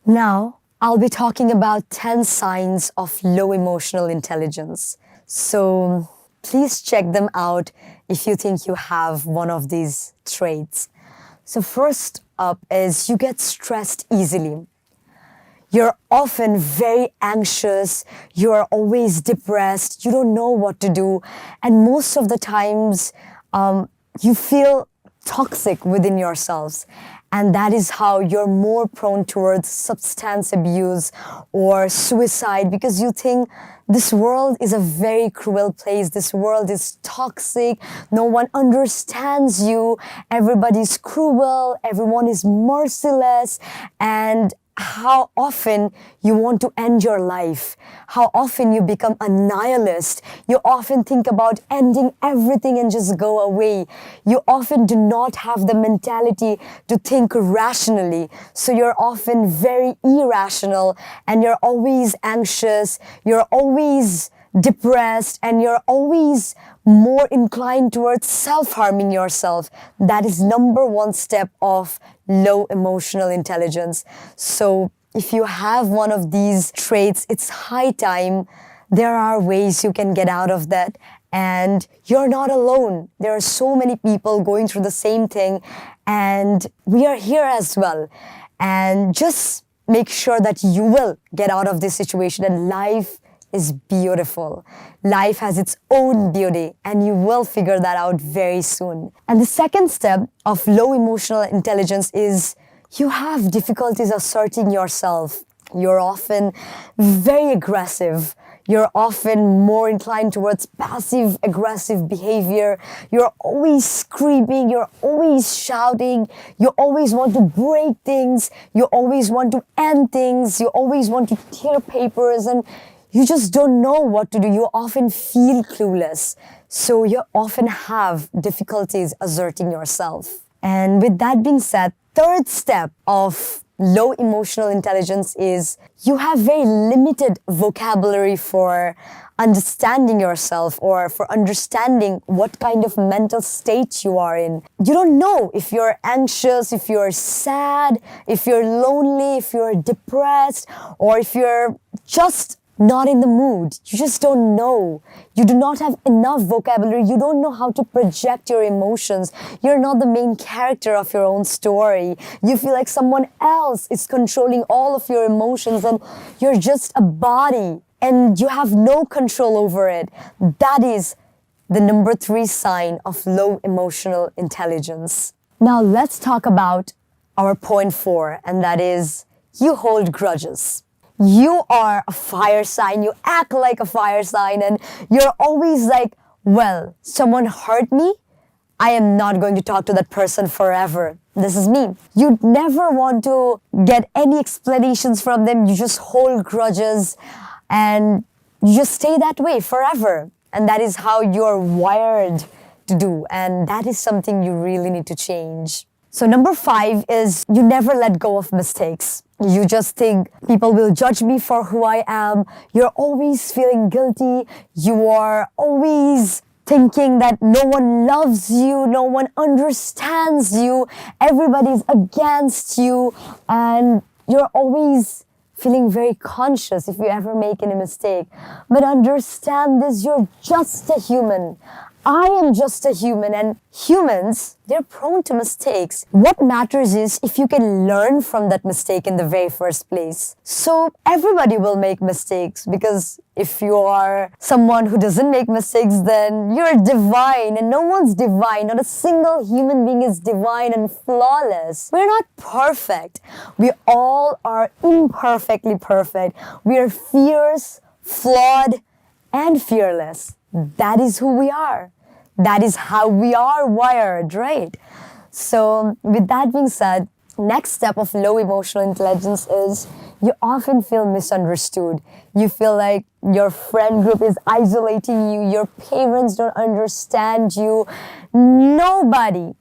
Now, I'll be talking about 10 signs of low emotional intelligence. So please check them out if you think you have one of these traits. So first up is you get stressed easily. You're often very anxious, you're always depressed, you don't know what to do, and most of the times you feel toxic within yourselves. And that is how you're more prone towards substance abuse or suicide, because you think this world is a very cruel place. This world is toxic. No one understands you. Everybody's cruel. Everyone is merciless. And how often you want to end your life, how often you become a nihilist. You often think about ending everything and just go away. You often do not have the mentality to think rationally. So you're often very irrational and you're always anxious, you're always depressed, and you're always more inclined towards self-harming yourself. That is number one step of low emotional intelligence. So if you have one of these traits, it's high time. There are ways you can get out of that, and you're not alone. There are so many people going through the same thing, and we are here as well. And just make sure that you will get out of this situation, and life is beautiful. Life has its own beauty, and you will figure that out very soon. And the second step of low emotional intelligence is you have difficulties asserting yourself. You're often very aggressive. You're often more inclined towards passive aggressive behavior. You're always screaming. You're always shouting. You always want to break things. You always want to end things. You always want to tear papers, and you just don't know what to do. You often feel clueless. So you often have difficulties asserting yourself. And with that being said, third step of low emotional intelligence is you have very limited vocabulary for understanding yourself or for understanding what kind of mental state you are in. You don't know if you're anxious, if you're sad, if you're lonely, if you're depressed, or if you're just not in the mood. You just don't know. You do not have enough vocabulary. You don't know how to project your emotions. You're not the main character of your own story. You feel like someone else is controlling all of your emotions, and you're just a body and you have no control over it. That is the number 3 sign of low emotional intelligence. Now let's talk about our point 4, and that is you hold grudges. You are a fire sign, you act like a fire sign, and you're always like, well, someone hurt me, I am not going to talk to that person forever. This is me. You never want to get any explanations from them. You just hold grudges and you just stay that way forever. And that is how you're wired to do. And that is something you really need to change. So number 5 is you never let go of mistakes. You just think people will judge me for who I am. You're always feeling guilty. You are always thinking that no one loves you, no one understands you, everybody's against you, and you're always feeling very conscious if you ever make any mistake. But understand this, you're just a human. I am just a human, and humans, they're prone to mistakes. What matters is if you can learn from that mistake in the very first place. So everybody will make mistakes, because if you are someone who doesn't make mistakes, then you're divine, and no one's divine. Not a single human being is divine and flawless. We're not perfect. We all are imperfectly perfect. We are fierce, flawed, and fearless. That is who we are. That is how we are wired, right? So with that being said, next step of low emotional intelligence is you often feel misunderstood. You feel like your friend group is isolating you. Your parents don't understand you. Nobody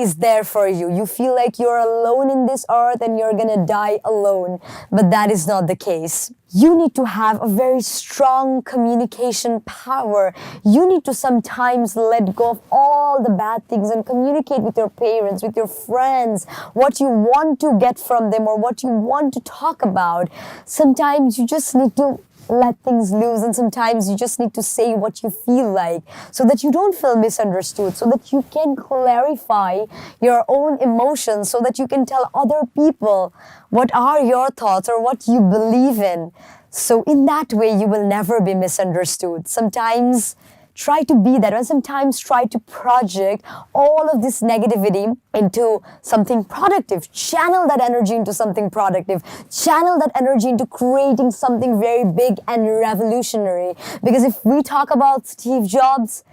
is there for you. You feel like you're alone in this earth and you're gonna die alone. But that is not the case. You need to have a very strong communication power. You need to sometimes let go of all the bad things and communicate with your parents, with your friends, what you want to get from them or what you want to talk about. Sometimes you just need to let things loose, and sometimes you just need to say what you feel like so that you don't feel misunderstood, so that you can clarify your own emotions, so that you can tell other people what are your thoughts or what you believe in. So in that way, you will never be misunderstood. Sometimes try to be that, and sometimes try to project all of this negativity into something productive. Channel that energy into something productive. Channel that energy into creating something very big and revolutionary. Because if we talk about Steve Jobs,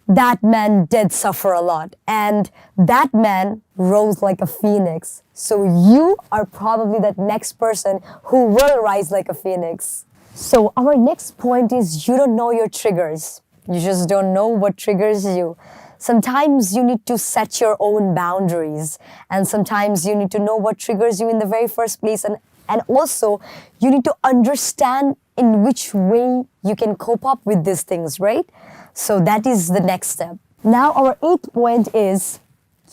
that man did suffer a lot, and that man rose like a phoenix. So you are probably that next person who will rise like a phoenix. So our next point is, you don't know your triggers. You just don't know what triggers you. Sometimes you need to set your own boundaries, and sometimes you need to know what triggers you in the very first place, and also you need to understand in which way you can cope up with these things, right? So that is the next step. Now our 8th point is,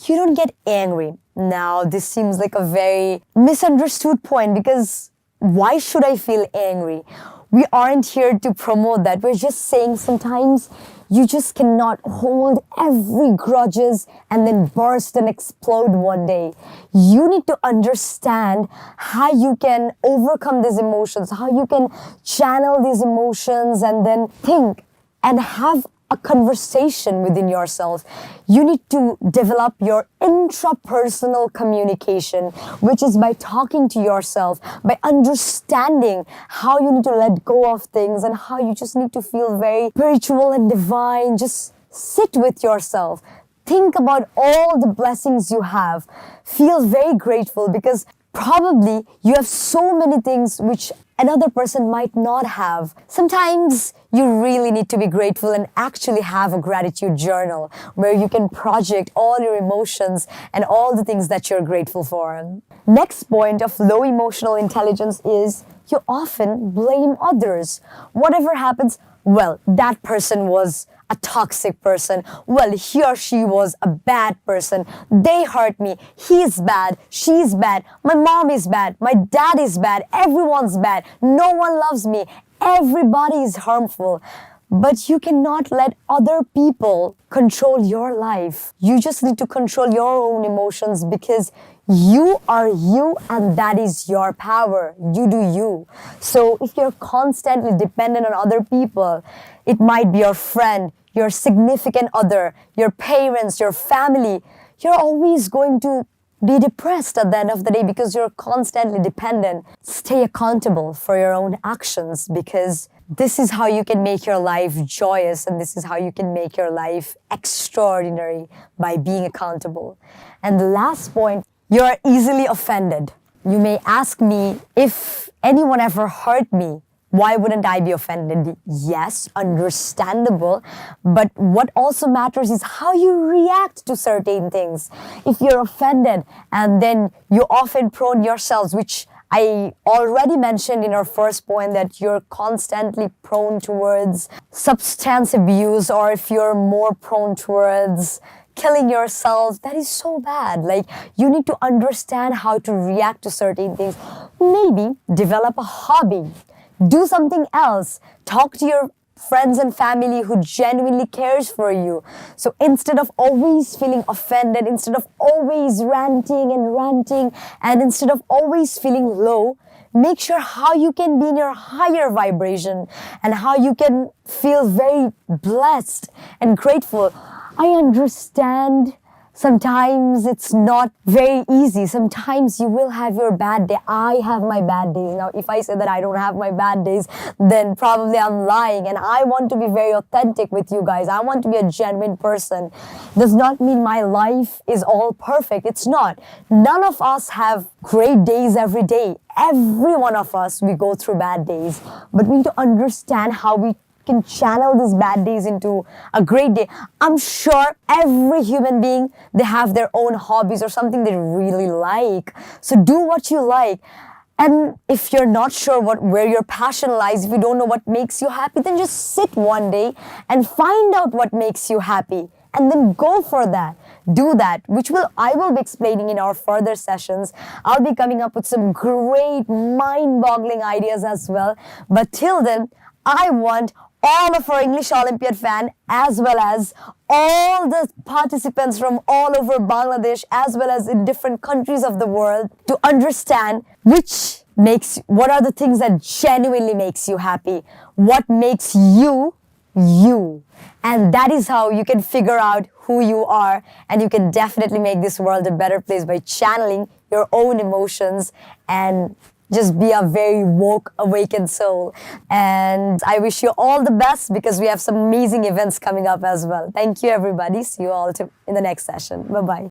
you don't get angry. Now this seems like a very misunderstood point, because why should I feel angry? We aren't here to promote that. We're just saying sometimes you just cannot hold every grudges and then burst and explode one day. You need to understand how you can overcome these emotions, how you can channel these emotions, and then think and have a conversation within yourself. You need to develop your intrapersonal communication, which is by talking to yourself, by understanding how you need to let go of things and how you just need to feel very spiritual and divine. Just sit with yourself. Think about all the blessings you have. Feel very grateful, because probably you have so many things which another person might not have. Sometimes you really need to be grateful and actually have a gratitude journal where you can project all your emotions and all the things that you're grateful for. Next point of low emotional intelligence is, you often blame others. Whatever happens, well, that person was a toxic person. Well, he or she was a bad person. They hurt me. He's bad. She's bad. My mom is bad. My dad is bad. Everyone's bad. No one loves me. Everybody is harmful. But you cannot let other people control your life. You just need to control your own emotions, because you are you, and that is your power. You do you. So if you're constantly dependent on other people, it might be your friend, your significant other, your parents, your family, you're always going to be depressed at the end of the day because you're constantly dependent. Stay accountable for your own actions, because this is how you can make your life joyous, and this is how you can make your life extraordinary, by being accountable. And the last point, you're easily offended. You may ask me, if anyone ever hurt me, why wouldn't I be offended? Yes, understandable. But what also matters is how you react to certain things. If you're offended and then you often prone yourselves, which I already mentioned in our first point, that you're constantly prone towards substance abuse, or if you're more prone towards killing yourself, that is so bad. Like, you need to understand how to react to certain things. Maybe develop a hobby. Do something else. Talk to your friends and family who genuinely cares for you. So instead of always feeling offended, instead of always ranting, and instead of always feeling low, make sure how you can be in your higher vibration and how you can feel very blessed and grateful. I understand Sometimes it's not very easy. Sometimes you will have your bad day. I have my bad days. Now, if I say that I don't have my bad days, then probably I'm lying. And I want to be very authentic with you guys. I want to be a genuine person. Does not mean my life is all perfect. It's not. None of us have great days every day. Every one of us, we go through bad days. But we need to understand how we can channel these bad days into a great day. I'm sure every human being, they have their own hobbies or something they really like. So do what you like. And if you're not sure where your passion lies, if you don't know what makes you happy, then just sit one day and find out what makes you happy. And then go for that. Do that, which I will be explaining in our further sessions. I'll be coming up with some great mind-boggling ideas as well. But till then, I want all of our English Olympiad fan, as well as all the participants from all over Bangladesh, as well as in different countries of the world, to understand what are the things that genuinely makes you happy, what makes you, you. And that is how you can figure out who you are, and you can definitely make this world a better place by channeling your own emotions and just be a very woke, awakened soul. And I wish you all the best, because we have some amazing events coming up as well. Thank you, everybody. See you all in the next session. Bye-bye.